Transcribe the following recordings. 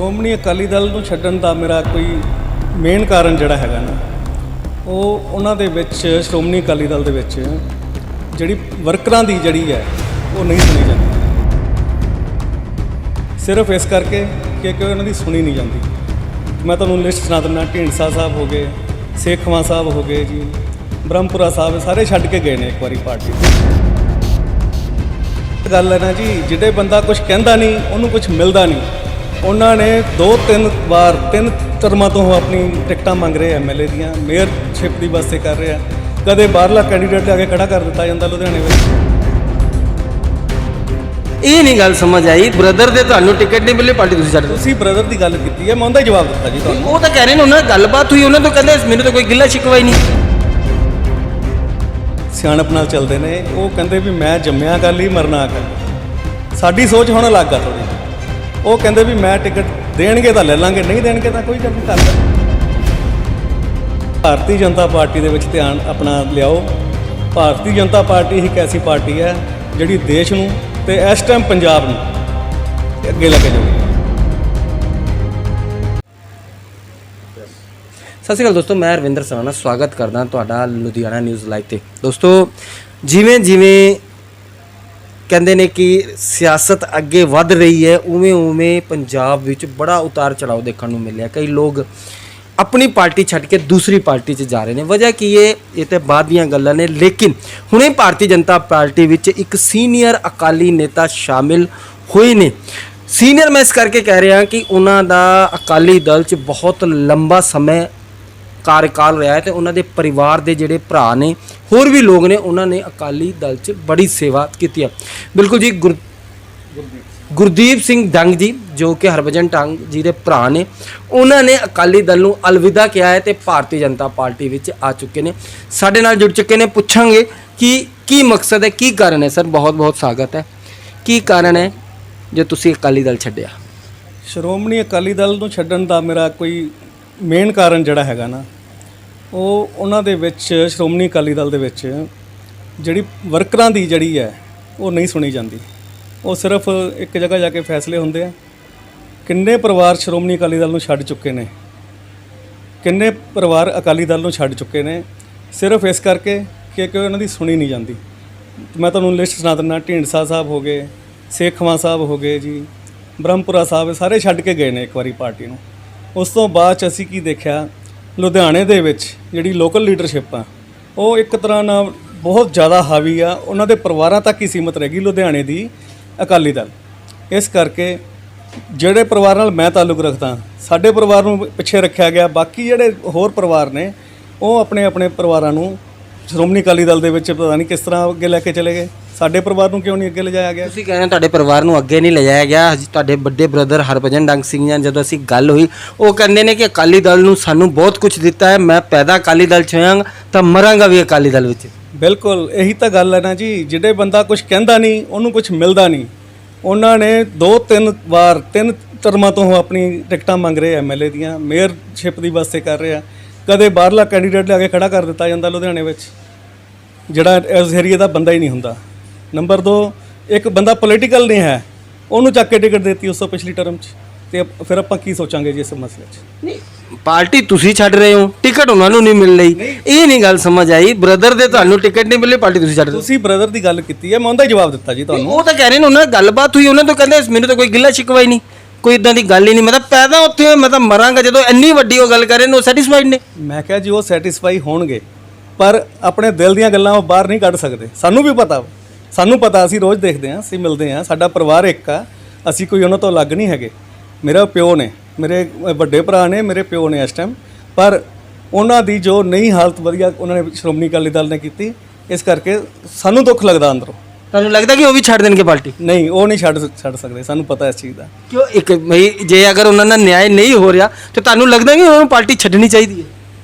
ਸ਼੍ਰੋਮਣੀ ਅਕਾਲੀ ਦਲ ਨੂੰ ਛੱਡਣ ਦਾ ਮੇਰਾ ਕੋਈ ਮੇਨ ਕਾਰਨ ਜਿਹੜਾ ਹੈਗਾ ਨਾ ਉਹ ਉਹਨਾਂ ਦੇ ਵਿੱਚ ਸ਼੍ਰੋਮਣੀ ਅਕਾਲੀ ਦਲ ਦੇ ਵਿੱਚ ਜਿਹੜੀ ਵਰਕਰਾਂ ਦੀ ਜਿਹੜੀ ਹੈ ਉਹ ਨਹੀਂ ਸੁਣੀ ਜਾਂਦੀ। ਸਿਰਫ ਇਸ ਕਰਕੇ ਕਿ ਉਹਨਾਂ ਦੀ ਸੁਣੀ ਨਹੀਂ ਜਾਂਦੀ। ਮੈਂ ਤੁਹਾਨੂੰ ਲਿਸਟ ਸੁਣਾ ਦਿੰਦਾ। ਢੀਂਡਸਾ ਸਾਹਿਬ ਹੋ ਗਏ, ਸੇਖਵਾਂ ਸਾਹਿਬ ਹੋ ਗਏ ਜੀ, ਬ੍ਰਹਮਪੁਰਾ ਸਾਹਿਬ, ਸਾਰੇ ਛੱਡ ਕੇ ਗਏ ਨੇ ਇੱਕ ਵਾਰੀ ਪਾਰਟੀ। ਗੱਲ ਹੈ ਨਾ ਜੀ, ਜਿਹੜੇ ਬੰਦਾ ਕੁਝ ਕਹਿੰਦਾ ਨਹੀਂ ਉਹਨੂੰ ਕੁਝ ਮਿਲਦਾ ਨਹੀਂ। ਉਹਨਾਂ ਨੇ 2-3 ਵਾਰ 3 ਟਰਮਾਂ ਤੋਂ ਆਪਣੀ ਟਿਕਟਾਂ ਮੰਗ ਰਹੇ ਐਮਐਲਏ ਦੀਆਂ, ਮੇਅਰਸ਼ਿਪ ਦੀ ਵਾਸਤੇ ਕਰ ਰਹੇ ਆ। ਕਦੇ ਬਾਹਰਲਾ ਕੈਂਡੀਡੇਟ ਲਿਆ ਕੇ ਖੜਾ ਕਰ ਦਿੱਤਾ ਜਾਂਦਾ ਲੁਧਿਆਣੇ ਵਿੱਚ। ਇਹ ਨਹੀਂ ਗੱਲ ਸਮਝ ਆਈ, ਬ੍ਰਦਰ ਦੇ ਤੁਹਾਨੂੰ ਟਿਕਟ ਨਹੀਂ ਮਿਲੀ, ਪਾਰਟੀ ਤੁਸੀਂ ਛੱਡ। ਤੁਸੀਂ ਬ੍ਰਦਰ ਦੀ ਗੱਲ ਕੀਤੀ ਹੈ, ਮੈਂ ਉਹਦਾ ਹੀ ਜਵਾਬ ਦਿੱਤਾ ਜੀ ਤੁਹਾਨੂੰ। ਉਹ ਤਾਂ ਕਹਿ ਰਹੇ ਨੇ ਉਹਨਾਂ ਨਾਲ ਗੱਲਬਾਤ ਹੋਈ, ਉਹਨਾਂ ਤੋਂ ਕਹਿੰਦੇ ਮੈਨੂੰ ਤਾਂ ਕੋਈ ਗਿੱਲਾ ਸ਼ਿਕਵਾ ਹੀ ਨਹੀਂ। ਸਿਆਣਪ ਨਾਲ ਚੱਲਦੇ ਨੇ। ਉਹ ਕਹਿੰਦੇ ਵੀ ਮੈਂ ਜੰਮਿਆ ਅਕਾਲੀ, ਮਰਨਾ ਅਕਾਲੀ। ਸਾਡੀ ਸੋਚ ਹੁਣ ਅਲੱਗ ਆ ਥੋੜ੍ਹੀ। ਉਹ ਕਹਿੰਦੇ ਵੀ ਮੈਂ ਟਿਕਟ ਦੇਣਗੇ ਤਾਂ ਲੈ ਲਾਂਗੇ, ਨਹੀਂ ਦੇਣਗੇ ਤਾਂ ਕੋਈ ਗੱਲ ਨਹੀਂ ਕਰਦਾ। ਭਾਰਤੀ ਜਨਤਾ ਪਾਰਟੀ ਦੇ ਵਿੱਚ ਧਿਆਨ ਆਪਣਾ ਲਿਆਓ। ਭਾਰਤੀ ਜਨਤਾ ਪਾਰਟੀ ਇੱਕ ਐਸੀ ਪਾਰਟੀ ਹੈ ਜਿਹੜੀ ਦੇਸ਼ ਨੂੰ ਤੇ ਇਸ ਟਾਈਮ ਪੰਜਾਬ ਨੂੰ ਅੱਗੇ ਲੈ ਕੇ ਜਾਊਗੀ। ਸਤਿ ਸ਼੍ਰੀ ਅਕਾਲ ਦੋਸਤੋ, ਮੈਂ ਰਵਿੰਦਰ ਸਰਾਣਾ ਸਵਾਗਤ ਕਰਦਾ ਤੁਹਾਡਾ ਲੁਧਿਆਣਾ ਨਿਊਜ਼ ਲਾਈਵ ਤੇ। ਦੋਸਤੋ, ਜਿਵੇਂ ਕਹਿੰਦੇ ਨੇ ਕਿ ਸਿਆਸਤ ਅੱਗੇ ਵੱਧ ਰਹੀ ਹੈ, ਉਵੇਂ ਪੰਜਾਬ ਵਿੱਚ ਬੜਾ ਉਤਾਰ ਚੜਾਓ ਦੇਖਣ ਨੂੰ ਮਿਲਿਆ। ਕਈ ਲੋਕ ਆਪਣੀ ਪਾਰਟੀ ਛੱਡ ਕੇ ਦੂਸਰੀ ਪਾਰਟੀ 'ਚ ਜਾ ਰਹੇ ਨੇ। ਵਜ੍ਹਾ ਕੀ ਹੈ, ਇਹ ਤਾਂ ਬਾਅਦ ਦੀਆਂ ਗੱਲਾਂ ਨੇ। ਲੇਕਿਨ ਹੁਣੇ ਭਾਰਤੀ ਜਨਤਾ ਪਾਰਟੀ ਵਿੱਚ ਇੱਕ ਸੀਨੀਅਰ ਅਕਾਲੀ ਨੇਤਾ ਸ਼ਾਮਿਲ ਹੋਏ ਨੇ। ਸੀਨੀਅਰ ਮੈਂ ਇਸ ਕਰਕੇ ਕਹਿ ਰਿਹਾ ਕਿ ਉਹਨਾਂ ਦਾ ਅਕਾਲੀ ਦਲ 'ਚ ਬਹੁਤ ਲੰਬਾ ਸਮੇਂ ਕਾਰਜਕਾਲ ਰਿਹਾ ਹੈ ਤੇ ਉਹਨਾਂ ਦੇ ਪਰਿਵਾਰ ਦੇ ਜਿਹੜੇ ਭਰਾ ਨੇ, ਹੋਰ ਵੀ ਲੋਕ ਨੇ, ਉਹਨਾਂ ਨੇ ਅਕਾਲੀ ਦਲ 'ਚ ਬੜੀ ਸੇਵਾ ਕੀਤੀ ਹੈ। ਬਿਲਕੁਲ ਜੀ, ਗੁਰਦੀਪ ਸਿੰਘ ਡੰਗ ਜੀ, ਜੋ ਕਿ ਹਰਭਜਨ ਡੰਗ ਜੀ ਦੇ ਭਰਾ ਨੇ, ਉਹਨਾਂ ਨੇ ਅਕਾਲੀ ਦਲ ਨੂੰ ਅਲਵਿਦਾ ਕਿਹਾ ਹੈ ਤੇ ਭਾਰਤੀ ਜਨਤਾ ਪਾਰਟੀ ਵਿੱਚ ਆ ਚੁੱਕੇ ਨੇ, ਸਾਡੇ ਨਾਲ ਜੁੜ ਚੁੱਕੇ ਨੇ। ਪੁੱਛਾਂਗੇ ਕਿ ਕੀ ਮਕਸਦ ਹੈ, ਕੀ ਕਾਰਨ ਹੈ। ਸਰ, ਬਹੁਤ ਸਵਾਗਤ ਹੈ। ਕੀ ਕਾਰਨ ਹੈ ਜੋ ਤੁਸੀਂ ਅਕਾਲੀ ਦਲ ਛੱਡਿਆ? ਸ਼੍ਰੋਮਣੀ ਅਕਾਲੀ ਦਲ ਨੂੰ ਛੱਡਣ ਦਾ ਮੇਰਾ ਕੋਈ ਮੇਨ ਕਾਰਨ ਜਿਹੜਾ ਹੈਗਾ ਨਾ ਉਹ ਉਹਨਾਂ ਦੇ ਵਿੱਚ ਸ਼੍ਰੋਮਣੀ ਅਕਾਲੀ ਦਲ ਦੇ ਵਿੱਚ ਜਿਹੜੀ ਵਰਕਰਾਂ ਦੀ ਜਿਹੜੀ ਹੈ ਉਹ ਨਹੀਂ ਸੁਣੀ ਜਾਂਦੀ। ਉਹ ਸਿਰਫ ਇੱਕ ਜਗ੍ਹਾ ਜਾ ਕੇ ਫੈਸਲੇ ਹੁੰਦੇ ਆ। ਕਿੰਨੇ ਪਰਿਵਾਰ ਸ਼੍ਰੋਮਣੀ ਅਕਾਲੀ ਦਲ ਨੂੰ ਛੱਡ ਚੁੱਕੇ ਨੇ, ਕਿੰਨੇ ਪਰਿਵਾਰ ਅਕਾਲੀ ਦਲ ਨੂੰ ਛੱਡ ਚੁੱਕੇ ਨੇ, ਸਿਰਫ ਇਸ ਕਰਕੇ ਕਿ ਉਹਨਾਂ ਦੀ ਸੁਣੀ ਨਹੀਂ ਜਾਂਦੀ। ਮੈਂ ਤੁਹਾਨੂੰ ਲਿਸਟ ਸੁਣਾ ਦਿੰਦਾ। ਢੀਂਡਸਾ ਸਾਹਿਬ ਹੋ ਗਏ, ਸੇਖਵਾਂ ਸਾਹਿਬ ਹੋ ਗਏ ਜੀ, ਬ੍ਰਹਮਪੁਰਾ ਸਾਹਿਬ, ਸਾਰੇ ਛੱਡ ਕੇ ਗਏ ਨੇ ਇੱਕ ਵਾਰੀ ਪਾਰਟੀ ਨੂੰ। ਉਸ ਤੋਂ ਬਾਅਦ 'ਚ ਅਸੀਂ ਕੀ ਦੇਖਿਆ, ਲੁਧਿਆਣੇ ਦੇ ਵਿੱਚ ਜਿਹੜੀ ਲੋਕਲ ਲੀਡਰਸ਼ਿਪ ਆ ਉਹ ਇੱਕ ਤਰ੍ਹਾਂ ਨਾਲ ਬਹੁਤ ਜ਼ਿਆਦਾ ਹਾਵੀ ਆ। ਉਹਨਾਂ ਦੇ ਪਰਿਵਾਰਾਂ ਤੱਕ ਹੀ ਸੀਮਤ ਰਹਿ ਗਈ ਲੁਧਿਆਣੇ ਦੀ ਅਕਾਲੀ ਦਲ। ਇਸ ਕਰਕੇ ਜਿਹੜੇ ਪਰਿਵਾਰ ਨਾਲ ਮੈਂ ਤਾਲੁਕ ਰੱਖਦਾ, ਸਾਡੇ ਪਰਿਵਾਰ ਨੂੰ ਪਿੱਛੇ ਰੱਖਿਆ ਗਿਆ। ਬਾਕੀ ਜਿਹੜੇ ਹੋਰ ਪਰਿਵਾਰ ਨੇ ਉਹ ਆਪਣੇ ਪਰਿਵਾਰਾਂ ਨੂੰ ਸ਼੍ਰੋਮਣੀ ਅਕਾਲੀ ਦਲ ਦੇ ਵਿੱਚ ਪਤਾ ਨਹੀਂ ਕਿਸ ਤਰ੍ਹਾਂ ਅੱਗੇ ਲੈ ਕੇ ਚਲੇ ਗਏ। ਸਾਡੇ ਪਰਿਵਾਰ ਨੂੰ ਕਿਉਂ ਨਹੀਂ ਅੱਗੇ ਲਿਜਾਇਆ ਗਿਆ? ਤੁਸੀਂ ਕਹਿੰਦੇ ਤੁਹਾਡੇ ਪਰਿਵਾਰ ਨੂੰ ਅੱਗੇ ਨਹੀਂ ਲਿਜਾਇਆ ਗਿਆ। ਤੁਹਾਡੇ ਵੱਡੇ ਬ੍ਰਦਰ ਹਰਭਜਨ ਡੰਗ ਸਿੰਘ ਨਾਲ ਜਦੋਂ ਅਸੀਂ ਗੱਲ ਹੋਈ, ਉਹ ਕਹਿੰਦੇ ਨੇ ਕਿ ਅਕਾਲੀ ਦਲ ਨੂੰ ਸਾਨੂੰ ਬਹੁਤ ਕੁਝ ਦਿੱਤਾ ਹੈ। ਮੈਂ ਪੈਦਾ ਅਕਾਲੀ ਦਲ 'ਚ ਹੋਇਆਂਗਾ ਤਾਂ ਮਰਾਂਗਾ ਵੀ ਅਕਾਲੀ ਦਲ ਵਿੱਚ। ਬਿਲਕੁਲ ਇਹੀ ਤਾਂ ਗੱਲ ਹੈ ਨਾ ਜੀ। ਜਿਹੜੇ ਬੰਦਾ ਕੁਝ ਕਹਿੰਦਾ ਨਹੀਂ ਉਹਨੂੰ ਕੁਝ ਮਿਲਦਾ ਨਹੀਂ। ਉਹਨਾਂ ਨੇ 2-3 ਵਾਰ 3 ਟਰਮਾਂ ਤੋਂ ਆਪਣੀ ਟਿਕਟਾਂ ਮੰਗ ਰਹੇ ਐਮਐਲਏ ਦੀਆਂ, ਮੇਅਰਸ਼ਿਪ ਦੀ ਵਾਸਤੇ ਕਰ ਰਹੇ ਆ। ਕਦੇ ਬਾਹਰਲਾ ਕੈਂਡੀਡੇਟ ਲਿਆ ਕੇ ਖੜਾ ਕਰ ਦਿੱਤਾ ਜਾਂਦਾ ਲੁਧਿਆਣੇ ਵਿੱਚ, ਜਿਹੜਾ ਇਸ ਏਰੀਏ ਦਾ ਬੰਦਾ ਹੀ ਨਹੀਂ ਹੁੰਦਾ। ਨੰਬਰ 2, ਇੱਕ ਬੰਦਾ ਪੋਲੀਟੀਕਲ ਨਹੀਂ ਹੈ, ਉਹਨੂੰ ਚੱਕ ਕੇ ਟਿਕਟ ਦਿੱਤੀ ਉਸ ਤੋਂ ਪਿਛਲੀ ਟਰਮ 'ਚ। ਤੇ ਫਿਰ ਆਪਾਂ ਕੀ ਸੋਚਾਂਗੇ ਜੀ ਇਸ ਮਸਲੇ 'ਚ? ਨਹੀਂ, ਪਾਰਟੀ ਤੁਸੀਂ ਛੱਡ ਰਹੇ ਹੋ, ਟਿਕਟ ਉਹਨਾਂ ਨੂੰ ਨਹੀਂ ਮਿਲ ਰਹੀ। ਇਹ ਨਹੀਂ ਗੱਲ ਸਮਝ ਆਈ, ਬ੍ਰਦਰ ਦੇ ਤੁਹਾਨੂੰ ਟਿਕਟ ਨਹੀਂ ਮਿਲੀ, ਪਾਰਟੀ ਤੁਸੀਂ ਛੱਡ ਰਹੇ ਹੋ। ਤੁਸੀਂ ਬ੍ਰਦਰ ਦੀ ਗੱਲ ਕੀਤੀ ਹੈ, ਮੈਂ ਉਹਦਾ ਹੀ ਜਵਾਬ ਦਿੱਤਾ ਜੀ ਤੁਹਾਨੂੰ। ਉਹ ਤਾਂ ਕਹਿ ਰਹੇ ਨੇ ਉਹਨਾਂ ਨਾਲ ਗੱਲਬਾਤ ਹੋਈ, ਉਹਨਾਂ ਤੋਂ ਕਹਿੰਦੇ ਮੈਨੂੰ ਤਾਂ ਕੋਈ ਗਿੱਲਾ ਸ਼ਿਕਵਾ ਹੀ ਨਹੀਂ, ਕੋਈ ਇਦਾਂ ਦੀ ਗੱਲ ਹੀ ਨਹੀਂ। ਮੈਂ ਤਾਂ ਪੈਦਾ ਉੱਥੇ, ਮੈਂ ਤਾਂ ਮਰਾਂਗਾ। ਜਦੋਂ ਇੰਨੀ ਵੱਡੀ ਉਹ ਗੱਲ ਕਰ ਰਹੇ ਨੇ, ਉਹ ਸੈਟੀਸਫਾਈਡ ਨੇ। ਮੈਂ ਕਿਹਾ ਜੀ ਉਹ ਸੈਟੀਸਫਾਈ ਹੋਣਗੇ, ਪਰ ਆਪਣੇ ਦਿਲ ਦੀਆਂ ਗੱਲਾਂ ਉਹ ਬਾਹਰ ਨਹੀਂ ਕੱਢ ਸਕਦੇ। ਸਾਨੂੰ ਵੀ ਪਤਾ, ਅਸੀਂ ਰੋਜ਼ ਦੇਖਦੇ ਹਾਂ, ਅਸੀਂ ਮਿਲਦੇ ਹਾਂ, ਸਾਡਾ ਪਰਿਵਾਰ ਇੱਕ ਆ, ਅਸੀਂ ਕੋਈ ਉਹਨਾਂ ਤੋਂ ਅਲੱਗ ਨਹੀਂ ਹੈਗੇ। ਮੇਰਾ ਪਿਓ ਨੇ, ਮੇਰੇ ਵੱਡੇ ਭਰਾ ਨੇ, ਮੇਰੇ ਪਿਓ ਨੇ ਇਸ ਟਾਈਮ। ਪਰ ਉਹਨਾਂ ਦੀ ਜੋ ਨਹੀਂ ਹਾਲਤ ਵਧੀਆ ਉਹਨਾਂ ਨੇ ਸ਼੍ਰੋਮਣੀ ਅਕਾਲੀ ਦਲ ਨੇ ਕੀਤੀ, ਇਸ ਕਰਕੇ ਸਾਨੂੰ ਦੁੱਖ ਲੱਗਦਾ ਅੰਦਰੋਂ। ਤੁਹਾਨੂੰ ਲੱਗਦਾ ਕਿ ਉਹ ਵੀ ਛੱਡ ਦੇਣਗੇ ਪਾਰਟੀ? ਨਹੀਂ, ਉਹ ਨਹੀਂ ਛੱਡ ਸਕਦੇ, ਸਾਨੂੰ ਪਤਾ ਇਸ ਚੀਜ਼ ਦਾ। ਕਿਉਂ? ਇੱਕ ਬਈ ਜੇ ਅਗਰ ਉਹਨਾਂ ਨਾਲ ਨਿਆਂ ਨਹੀਂ ਹੋ ਰਿਹਾ ਤੇ ਤੁਹਾਨੂੰ ਲੱਗਦਾ ਕਿ ਉਹਨਾਂ ਨੂੰ ਪਾਰਟੀ ਛੱਡਣੀ ਚਾਹੀਦੀ ਹੈ?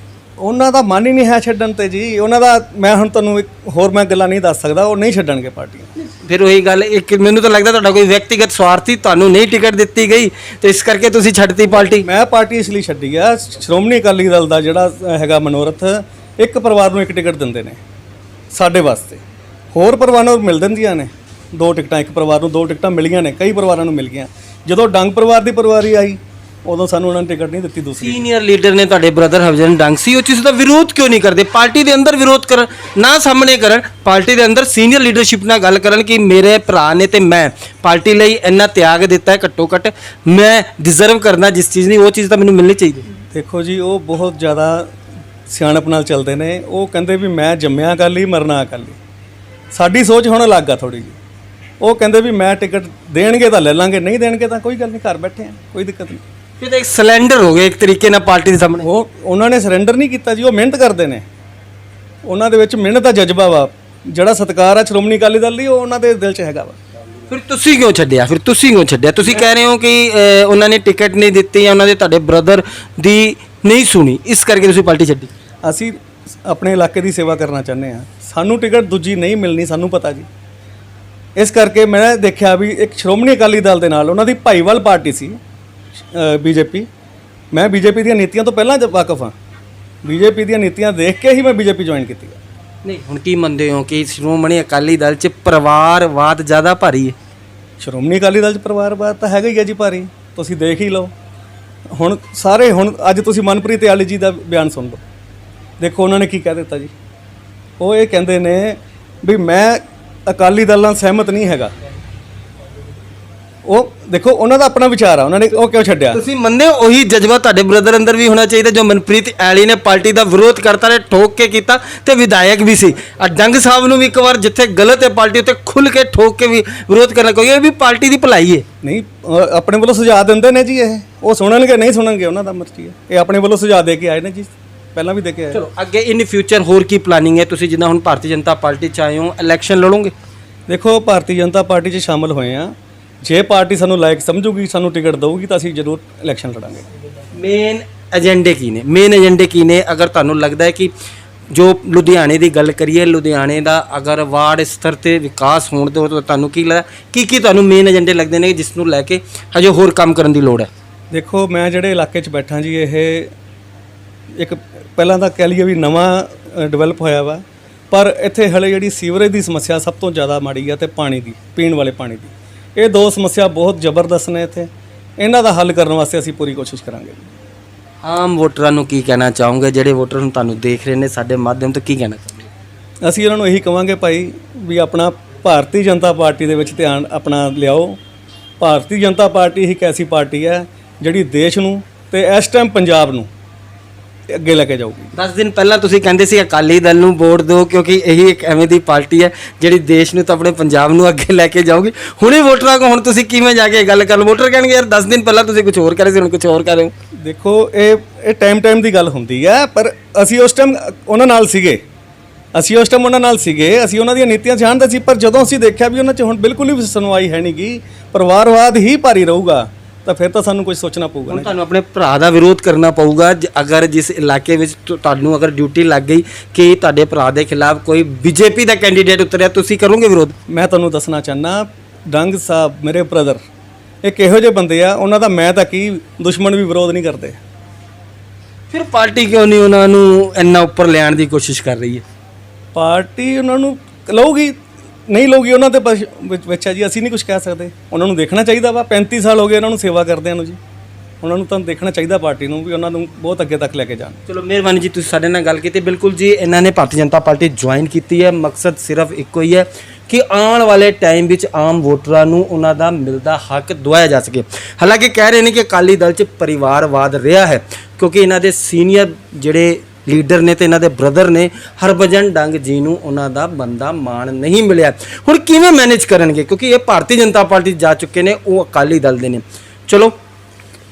ਉਹਨਾਂ ਦਾ ਮਨ ਹੀ ਨਹੀਂ ਹੈ ਛੱਡਣ ਤੇ ਜੀ। ਉਹਨਾਂ ਦਾ ਮੈਂ ਹੁਣ ਤੁਹਾਨੂੰ ਇੱਕ ਹੋਰ ਮੈਂ ਗੱਲਾਂ ਨਹੀਂ ਦੱਸ ਸਕਦਾ, ਉਹ ਨਹੀਂ ਛੱਡਣਗੇ ਪਾਰਟੀ। ਫਿਰ ਉਹੀ ਗੱਲ, ਇੱਕ ਮੈਨੂੰ ਤਾਂ ਲੱਗਦਾ ਤੁਹਾਡਾ ਕੋਈ ਵਿਅਕਤੀਗਤ ਸਵਾਰਥੀ, ਤੁਹਾਨੂੰ ਨਹੀਂ ਟਿਕਟ ਦਿੱਤੀ ਗਈ ਤੇ ਇਸ ਕਰਕੇ ਤੁਸੀਂ ਛੱਡਤੀ ਪਾਰਟੀ। ਮੈਂ ਪਾਰਟੀ ਇਸ ਲਈ ਛੱਡੀ ਆ, ਸ਼੍ਰੋਮਣੀ ਅਕਾਲੀ ਦਲ ਦਾ ਜਿਹੜਾ ਹੈਗਾ ਮਨੋਰਥ, ਇੱਕ ਪਰਿਵਾਰ ਨੂੰ ਇੱਕ ਟਿਕਟ ਦਿੰਦੇ ਨੇ ਸਾਡੇ ਵਾਸਤੇ। ਹੋਰ ਪਰਿਵਾਰਾਂ ਨੂੰ ਮਿਲ ਜਾਂਦੀਆਂ ਨੇ 2 ਟਿਕਟਾਂ, ਇੱਕ ਪਰਿਵਾਰ ਨੂੰ 2 ਟਿਕਟਾਂ ਮਿਲੀਆਂ ਨੇ, ਕਈ ਪਰਿਵਾਰਾਂ ਨੂੰ ਮਿਲ ਗਈਆਂ। ਜਦੋਂ ਡੰਗ ਪਰਿਵਾਰ ਦੀ ਪਰਿਵਾਰੀ ਆਈ ਉਦੋਂ ਸਾਨੂੰ ਉਹਨਾਂ ਨੇ ਟਿਕਟ ਨਹੀਂ ਦਿੱਤੀ ਦੂਸਰੀ। ਸੀਨੀਅਰ ਲੀਡਰ ਨੇ ਤੁਹਾਡੇ ਬ੍ਰਦਰ ਹਰਭਜਨ ਡੰਗ ਸੀ, ਉਹ ਚੀਜ਼ ਦਾ ਵਿਰੋਧ ਕਿਉਂ ਨਹੀਂ ਕਰਦੇ? ਪਾਰਟੀ ਦੇ ਅੰਦਰ ਵਿਰੋਧ ਕਰਨ ਨਾ, ਸਾਹਮਣੇ ਕਰਨ, ਪਾਰਟੀ ਦੇ ਅੰਦਰ ਸੀਨੀਅਰ ਲੀਡਰਸ਼ਿਪ ਨਾਲ ਗੱਲ ਕਰਨ ਕਿ ਮੇਰੇ ਭਰਾ ਨੇ ਤੇ ਮੈਂ ਪਾਰਟੀ ਲਈ ਇੰਨਾ ਤਿਆਗ ਦਿੱਤਾ ਹੈ, ਘੱਟੋ ਘੱਟ ਮੈਂ ਡਿਜ਼ਰਵ ਕਰਨਾ ਜਿਸ ਚੀਜ਼ ਦੀ, ਉਹ ਚੀਜ਼ ਤਾਂ ਮੈਨੂੰ ਮਿਲਣੀ ਚਾਹੀਦੀ। ਦੇਖੋ ਜੀ, ਉਹ ਬਹੁਤ ਜ਼ਿਆਦਾ ਸਿਆਣਪ ਨਾਲ ਚੱਲਦੇ ਨੇ। ਉਹ ਕਹਿੰਦੇ ਵੀ ਮੈਂ ਜੰਮਿਆ ਅਕਾਲੀ, ਮਰਨਾ ਅਕਾਲੀ। ਸਾਡੀ ਸੋਚ ਹੁਣ ਅਲੱਗ ਆ ਥੋੜੀ ਜਿਹੀ। ਉਹ ਕਹਿੰਦੇ ਵੀ ਮੈਂ ਟਿਕਟ ਦੇਣਗੇ ਤਾਂ ਲੈ ਲਾਂਗੇ, ਨਹੀਂ ਦੇਣਗੇ ਤਾਂ ਕੋਈ ਗੱਲ ਨਹੀਂ, ਘਰ ਬੈਠੇ ਆ, ਕੋਈ ਦਿੱਕਤ ਨਹੀਂ। ਇਹ ਤਾਂ ਇੱਕ ਸਿਲੰਡਰ ਹੋ ਗਿਆ ਇੱਕ ਤਰੀਕੇ ਨਾਲ ਪਾਰਟੀ ਦੇ ਸਾਹਮਣੇ। ਉਹਨਾਂ ਨੇ ਸਰੈਂਡਰ ਨਹੀਂ ਕੀਤਾ ਜੀ, ਉਹ ਮਿਹਨਤ ਕਰਦੇ ਨੇ। ਉਹਨਾਂ ਦੇ ਵਿੱਚ ਮਿਹਨਤ ਦਾ ਜਜ਼ਬਾ ਵਾ, ਜਿਹੜਾ ਸਤਿਕਾਰ ਆ ਸ਼੍ਰੋਮਣੀ ਅਕਾਲੀ ਦਲ ਲਈ, ਉਹ ਉਹਨਾਂ ਦੇ ਦਿਲ 'ਚ ਹੈਗਾ ਵਾ। ਫਿਰ ਤੁਸੀਂ ਕਿਉਂ ਛੱਡਿਆ? ਤੁਸੀਂ ਕਹਿ ਰਹੇ ਹੋ ਕਿ ਉਹਨਾਂ ਨੇ ਟਿਕਟ ਨਹੀਂ ਦਿੱਤੀ ਜਾਂ ਉਹਨਾਂ ਦੇ ਤੁਹਾਡੇ ਬ੍ਰਦਰ ਦੀ ਨਹੀਂ ਸੁਣੀ, ਇਸ ਕਰਕੇ ਤੁਸੀਂ ਪਾਰਟੀ ਛੱਡੀ। ਅਸੀਂ ਆਪਣੇ ਇਲਾਕੇ ਦੀ ਸੇਵਾ ਕਰਨਾ ਚਾਹੁੰਦੇ ਆ। ਸਾਨੂੰ ਟਿਕਟ ਦੂਜੀ ਨਹੀਂ ਮਿਲਣੀ, ਸਾਨੂੰ ਪਤਾ ਜੀ। ਇਸ ਕਰਕੇ ਮੈਂ ਦੇਖਿਆ ਵੀ ਇੱਕ ਸ਼੍ਰੋਮਣੀ ਅਕਾਲੀ ਦਲ ਦੇ ਨਾਲ ਉਹਨਾਂ ਦੀ ਭਾਈਵਾਲ ਪਾਰਟੀ ਸੀ ਬੀਜੇਪੀ। ਮੈਂ ਬੀਜੇਪੀ ਦੀਆਂ ਨੀਤੀਆਂ ਤੋਂ ਪਹਿਲਾਂ ਵਾਕਫ ਹਾਂ। ਬੀਜੇਪੀ ਦੀਆਂ ਨੀਤੀਆਂ ਦੇਖ ਕੇ ਹੀ ਮੈਂ ਬੀਜੇਪੀ ਜੁਆਇਨ ਕੀਤੀ ਹੈ। ਨਹੀਂ, ਹੁਣ ਕੀ ਮੰਨਦੇ ਹੋ ਕਿ ਸ਼੍ਰੋਮਣੀ ਅਕਾਲੀ ਦਲ 'ਚ ਪਰਿਵਾਰਵਾਦ ਜ਼ਿਆਦਾ ਭਾਰੀ ਹੈ? ਸ਼੍ਰੋਮਣੀ ਅਕਾਲੀ ਦਲ 'ਚ ਪਰਿਵਾਰਵਾਦ ਤਾਂ ਹੈਗਾ ਹੀ ਹੈ ਜੀ ਭਾਰੀ, ਤੁਸੀਂ ਦੇਖ ਹੀ ਲਓ। ਹੁਣ ਅੱਜ ਤੁਸੀਂ ਮਨਪ੍ਰੀਤ ਆਲੀ ਜੀ ਦਾ ਬਿਆਨ ਸੁਣ ਲਓ। ਦੇਖੋ ਉਹਨਾਂ ਨੇ ਕੀ ਕਹਿ ਦਿੱਤਾ ਜੀ। ਉਹ ਇਹ ਕਹਿੰਦੇ ਨੇ ਵੀ ਮੈਂ ਅਕਾਲੀ ਦਲ ਨਾਲ ਸਹਿਮਤ ਨਹੀਂ ਹੈਗਾ। ਉਹ ਦੇਖੋ ਉਹਨਾਂ ਦਾ ਆਪਣਾ ਵਿਚਾਰ ਆ, ਉਹਨਾਂ ਨੇ ਉਹ ਕਿਉਂ ਛੱਡਿਆ। ਤੁਸੀਂ ਮੰਨਦੇ ਹੋ ਉਹੀ ਜਜ਼ਬਾ ਤੁਹਾਡੇ ਬ੍ਰਦਰ ਅੰਦਰ ਵੀ ਹੋਣਾ ਚਾਹੀਦਾ ਜੋ ਮਨਪ੍ਰੀਤ ਐਲੀ ਨੇ ਪਾਰਟੀ ਦਾ ਵਿਰੋਧ ਕਰਤਾ ਨੇ ਠੋਕ ਕੇ ਕੀਤਾ ਤੇ ਵਿਧਾਇਕ ਵੀ ਸੀ। ਡੰਗ ਸਾਹਿਬ ਨੂੰ ਵੀ ਇੱਕ ਵਾਰ ਜਿੱਥੇ ਗਲਤ ਹੈ ਪਾਰਟੀ ਉੱਤੇ ਖੁੱਲ ਕੇ ਠੋਕ ਕੇ ਵੀ ਵਿਰੋਧ ਕਰਨਾ, ਕੋਈ ਇਹ ਵੀ ਪਾਰਟੀ ਦੀ ਭਲਾਈ ਹੈ। ਨਹੀਂ, ਆਪਣੇ ਵੱਲੋਂ ਸੁਝਾਅ ਦਿੰਦੇ ਨੇ ਜੀ। ਉਹ ਸੁਣਨਗੇ ਨਹੀਂ ਸੁਣਨਗੇ ਉਹਨਾਂ ਦਾ ਮਰਜ਼ੀ ਹੈ। ਇਹ ਆਪਣੇ ਵੱਲੋਂ ਸੁਝਾਅ ਦੇ ਕੇ ਆਏ ਨੇ ਜੀ, ਪਹਿਲਾਂ ਵੀ ਦੇ ਕੇ ਆਏ। ਚਲੋ ਅੱਗੇ ਇਨ ਫਿਊਚਰ ਹੋਰ ਕੀ ਪਲਾਨਿੰਗ ਹੈ? ਤੁਸੀਂ ਜਿੱਦਾਂ ਹੁਣ ਭਾਰਤੀ ਜਨਤਾ ਪਾਰਟੀ 'ਚ ਆਏ ਹੋ, ਇਲੈਕਸ਼ਨ ਲੜੋਗੇ? ਦੇਖੋ, ਭਾਰਤੀ ਜਨਤਾ ਪਾਰਟੀ 'ਚ ਸ਼ਾਮਲ ਹੋਏ ਆ। ਜੇ ਪਾਰਟੀ ਸਾਨੂੰ ਲਾਇਕ ਸਮਝੂਗੀ, ਸਾਨੂੰ ਟਿਕਟ ਦਊਗੀ ਤਾਂ ਅਸੀਂ ਜ਼ਰੂਰ ਇਲੈਕਸ਼ਨ ਲੜਾਂਗੇ। ਮੇਨ ਏਜੰਡੇ ਕੀ ਨੇ? ਅਗਰ ਤੁਹਾਨੂੰ ਲੱਗਦਾ ਹੈ ਕਿ ਜੋ ਲੁਧਿਆਣੇ ਦੀ ਗੱਲ ਕਰੀਏ, ਲੁਧਿਆਣੇ ਦਾ ਅਗਰ ਵਾਰਡ ਸਤਰ ਤੇ ਵਿਕਾਸ ਹੋਣ ਦੇ ਤਾਂ ਤੁਹਾਨੂੰ ਕੀ ਲੱਗਦਾ, ਕੀ ਤੁਹਾਨੂੰ ਮੇਨ ਏਜੰਡੇ ਲੱਗਦੇ ਨੇ ਜਿਸ ਨੂੰ ਲੈ ਕੇ ਹਜੇ ਹੋਰ ਕੰਮ ਕਰਨ ਦੀ ਲੋੜ ਹੈ? ਦੇਖੋ, ਮੈਂ ਜਿਹੜੇ ਇਲਾਕੇ 'ਚ ਬੈਠਾ ਜੀ, ਇਹ ਇੱਕ ਪਹਿਲਾਂ ਤਾਂ ਕਹਿ ਲਈਏ ਵੀ ਨਵਾਂ ਡਿਵੈਲਪ ਹੋਇਆ ਵਾ, ਪਰ ਇੱਥੇ ਹਲੇ ਜਿਹੜੀ ਸੀਵਰੇਜ ਦੀ ਸਮੱਸਿਆ ਸਭ ਤੋਂ ਜ਼ਿਆਦਾ ਮਾੜੀ ਆ, ਤੇ ਪਾਣੀ ਦੀ, ਪੀਣ ਵਾਲੇ ਪਾਣੀ ਦੀ। ਇਹ ਦੋ ਸਮੱਸਿਆ ਬਹੁਤ ਜ਼ਬਰਦਸਤ ਨੇ ਇੱਥੇ। ਇਹਨਾਂ ਦਾ ਹੱਲ ਕਰਨ ਵਾਸਤੇ ਅਸੀਂ ਪੂਰੀ ਕੋਸ਼ਿਸ਼ ਕਰਾਂਗੇ। ਆਮ ਵੋਟਰਾਂ ਨੂੰ ਕੀ ਕਹਿਣਾ ਚਾਹੋਗੇ, ਜਿਹੜੇ ਵੋਟਰ ਨੂੰ ਤੁਹਾਨੂੰ ਦੇਖ ਰਹੇ ਨੇ ਸਾਡੇ ਮਾਧਿਅਮ ਤੋਂ, ਕੀ ਕਹਿਣਾ ਚਾਹੋਗੇ? ਅਸੀਂ ਇਹਨਾਂ ਨੂੰ ਇਹੀ ਕਵਾਂਗੇ ਭਾਈ ਵੀ ਆਪਣਾ ਭਾਰਤੀ ਜਨਤਾ ਪਾਰਟੀ ਦੇ ਵਿੱਚ ਧਿਆਨ ਆਪਣਾ ਲਿਆਓ। ਭਾਰਤੀ ਜਨਤਾ ਪਾਰਟੀ ਇੱਕ ਐਸੀ ਪਾਰਟੀ ਹੈ ਜਿਹੜੀ ਦੇਸ਼ ਨੂੰ ਤੇ ਇਸ ਟਾਈਮ ਪੰਜਾਬ ਨੂੰ ਅੱਗੇ ਲੈ ਕੇ ਜਾਊਗੀ। 10 ਦਿਨ ਪਹਿਲਾਂ ਤੁਸੀਂ ਕਹਿੰਦੇ ਸੀ ਅਕਾਲੀ ਦਲ ਨੂੰ ਵੋਟ ਦਿਓ ਕਿਉਂਕਿ ਇਹੀ ਇੱਕ ਐਵੇਂ ਦੀ ਪਾਰਟੀ ਹੈ ਜਿਹੜੀ ਦੇਸ਼ ਨੂੰ ਤਾਂ ਆਪਣੇ ਪੰਜਾਬ ਨੂੰ ਅੱਗੇ ਲੈ ਕੇ ਜਾਊਗੀ। ਹੁਣੇ ਵੋਟਰਾਂ ਕੋਲ ਹੁਣ ਤੁਸੀਂ ਕਿਵੇਂ ਜਾ ਕੇ ਗੱਲ ਕਰ ਲਓ? ਵੋਟਰ ਕਹਿਣਗੇ ਯਾਰ 10 ਦਿਨ ਪਹਿਲਾਂ ਤੁਸੀਂ ਕੁਝ ਹੋਰ ਕਰ ਰਹੇ ਸੀ, ਹੁਣ ਕੁਝ ਹੋਰ ਕਰ ਰਹੇ ਹੋ। ਦੇਖੋ, ਇਹ ਟਾਈਮ ਦੀ ਗੱਲ ਹੁੰਦੀ ਹੈ, ਪਰ ਅਸੀਂ ਉਸ ਟਾਈਮ ਉਹਨਾਂ ਨਾਲ ਸੀਗੇ। ਅਸੀਂ ਉਹਨਾਂ ਦੀਆਂ ਨੀਤੀਆਂ ਜਾਣਦੇ ਸੀ, ਪਰ ਜਦੋਂ ਅਸੀਂ ਦੇਖਿਆ ਵੀ ਉਹਨਾਂ 'ਚ ਹੁਣ ਬਿਲਕੁਲ ਹੀ ਸੁਣਵਾਈ ਹੈ ਨਹੀਂ ਗੀ, ਪਰਿਵਾਰਵਾਦ ਹੀ ਭਾਰੀ ਰਹੂਗਾ, ਤਾਂ ਫਿਰ ਤਾਂ ਸਾਨੂੰ ਕੁਝ ਸੋਚਣਾ ਪਊਗਾ। ਹੁਣ ਤੁਹਾਨੂੰ ਆਪਣੇ ਭਰਾ ਦਾ ਵਿਰੋਧ ਕਰਨਾ ਪਊਗਾ। ਅਗਰ ਜਿਸ ਇਲਾਕੇ ਵਿੱਚ ਤੁਹਾਨੂੰ ਅਗਰ ਡਿਊਟੀ ਲੱਗ ਗਈ ਕਿ ਤੁਹਾਡੇ ਭਰਾ ਦੇ ਖਿਲਾਫ ਕੋਈ ਬੀਜੇਪੀ ਦਾ ਕੈਂਡੀਡੇਟ ਉਤਰਿਆ, ਤੁਸੀਂ ਕਰੋਗੇ ਵਿਰੋਧ? ਮੈਂ ਤੁਹਾਨੂੰ ਦੱਸਣਾ ਚਾਹੁੰਦਾ, ਡੰਗ ਸਾਹਿਬ ਮੇਰੇ ਬ੍ਰਦਰ ਇੱਕ ਇਹੋ ਜਿਹੇ ਬੰਦੇ ਆ, ਉਹਨਾਂ ਦਾ ਮੈਂ ਤਾਂ ਕੀ ਦੁਸ਼ਮਣ ਵੀ ਵਿਰੋਧ ਨਹੀਂ ਕਰਦੇ। ਫਿਰ ਪਾਰਟੀ ਕਿਉਂ ਨਹੀਂ ਉਹਨਾਂ ਨੂੰ ਇੰਨਾ ਉੱਪਰ ਲਿਆਉਣ ਦੀ ਕੋਸ਼ਿਸ਼ ਕਰ ਰਹੀ ਹੈ? ਪਾਰਟੀ ਉਹਨਾਂ ਨੂੰ ਲਊਗੀ ਨਹੀਂ ਲਊਗੀ, ਉਹਨਾਂ ਦੇ ਵਿੱਚ ਹੈ ਜੀ। ਅਸੀਂ ਨਹੀਂ ਕੁਝ ਕਹਿ ਸਕਦੇ। ਉਹਨਾਂ ਨੂੰ ਦੇਖਣਾ ਚਾਹੀਦਾ ਵਾ। 35 ਸਾਲ ਹੋ ਗਏ ਉਹਨਾਂ ਨੂੰ ਸੇਵਾ ਕਰਦਿਆਂ ਨੂੰ ਜੀ। ਉਹਨਾਂ ਨੂੰ ਤਾਂ ਦੇਖਣਾ ਚਾਹੀਦਾ ਪਾਰਟੀ ਨੂੰ ਵੀ ਉਹਨਾਂ ਨੂੰ ਬਹੁਤ ਅੱਗੇ ਤੱਕ ਲੈ ਕੇ ਜਾਣ। ਚਲੋ ਮਿਹਰਬਾਨੀ ਜੀ, ਤੁਸੀਂ ਸਾਡੇ ਨਾਲ ਗੱਲ ਕੀਤੀ। ਬਿਲਕੁਲ ਜੀ, ਇਹਨਾਂ ਨੇ ਭਾਰਤੀ ਜਨਤਾ ਪਾਰਟੀ ਜੁਆਇਨ ਕੀਤੀ ਹੈ। ਮਕਸਦ ਸਿਰਫ ਇੱਕੋ ਹੀ ਹੈ ਕਿ ਆਉਣ ਵਾਲੇ ਟਾਈਮ ਵਿੱਚ ਆਮ ਵੋਟਰਾਂ ਨੂੰ ਉਹਨਾਂ ਦਾ ਮਿਲਦਾ ਹੱਕ ਦਵਾਇਆ ਜਾ ਸਕੇ। ਹਾਲਾਂਕਿ ਕਹਿ ਰਹੇ ਨੇ ਕਿ ਅਕਾਲੀ ਦਲ 'ਚ ਪਰਿਵਾਰਵਾਦ ਰਿਹਾ ਹੈ ਕਿਉਂਕਿ ਇਹਨਾਂ ਦੇ ਸੀਨੀਅਰ ਜਿਹੜੇ ਲੀਡਰ ਨੇ ਤੇ ਇਹਨਾਂ ਦੇ ਬ੍ਰਦਰ ਨੇ ਹਰਭਜਨ ਡੰਗ ਜੀ ਨੂੰ ਉਹਨਾਂ ਦਾ ਬੰਦਾ ਮਾਣ ਨਹੀਂ ਮਿਲਿਆ। ਹੁਣ ਕਿਵੇਂ ਮੈਨੇਜ ਕਰਨਗੇ ਕਿਉਂਕਿ ਇਹ ਭਾਰਤੀ ਜਨਤਾ ਪਾਰਟੀ ਜਾ ਚੁੱਕੇ ਨੇ, ਉਹ ਅਕਾਲੀ ਦਲ ਦੇ ਨੇ। ਚਲੋ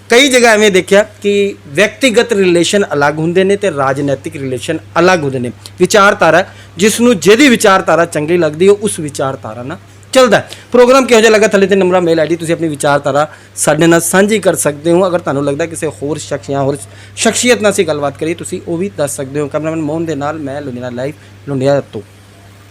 ਕਈ ਜਗ੍ਹਾ ਐਵੇਂ ਦੇਖਿਆ ਕਿ ਵਿਅਕਤੀਗਤ ਰਿਲੇਸ਼ਨ ਅਲੱਗ ਹੁੰਦੇ ਨੇ ਤੇ ਰਾਜਨੀਤਿਕ ਰਿਲੇਸ਼ਨ ਅਲੱਗ ਹੁੰਦੇ ਨੇ। ਵਿਚਾਰਧਾਰਾ ਜਿਸ ਨੂੰ ਜਿਹਦੀ ਵਿਚਾਰਧਾਰਾ ਚੰਗੀ ਲੱਗਦੀ ਹੈ ਉਸ ਵਿਚਾਰਧਾਰਾ ਨਾਲ ਚੱਲਦਾ। ਪ੍ਰੋਗਰਾਮ ਕਿਹੋ ਜਿਹਾ ਲੱਗਾ ਥੱਲੇ ਤੇ ਨੰਬਰ ਮੇਲ ਆਈਡੀ ਤੁਸੀਂ ਆਪਣੀ ਵਿਚਾਰਧਾਰਾ ਸਾਡੇ ਨਾਲ ਸਾਂਝੀ ਕਰ ਸਕਦੇ ਹੋ। ਅਗਰ ਤੁਹਾਨੂੰ ਲੱਗਦਾ ਕਿਸੇ ਹੋਰ ਸ਼ਖਸ ਜਾਂ ਹੋਰ ਸ਼ਖਸੀਅਤ ਨਾਲ ਅਸੀਂ ਗੱਲਬਾਤ ਕਰੀਏ ਤੁਸੀਂ ਉਹ ਵੀ ਦੱਸ ਸਕਦੇ ਹੋ। ਕੈਮਰਾਮੈਨ ਮੋਹਨ ਦੇ ਨਾਲ ਮੈਂ ਲੁਧਿਆਣਾ ਲਾਈਵ ਲੁਧਿਆਣਾ ਤੋਂ।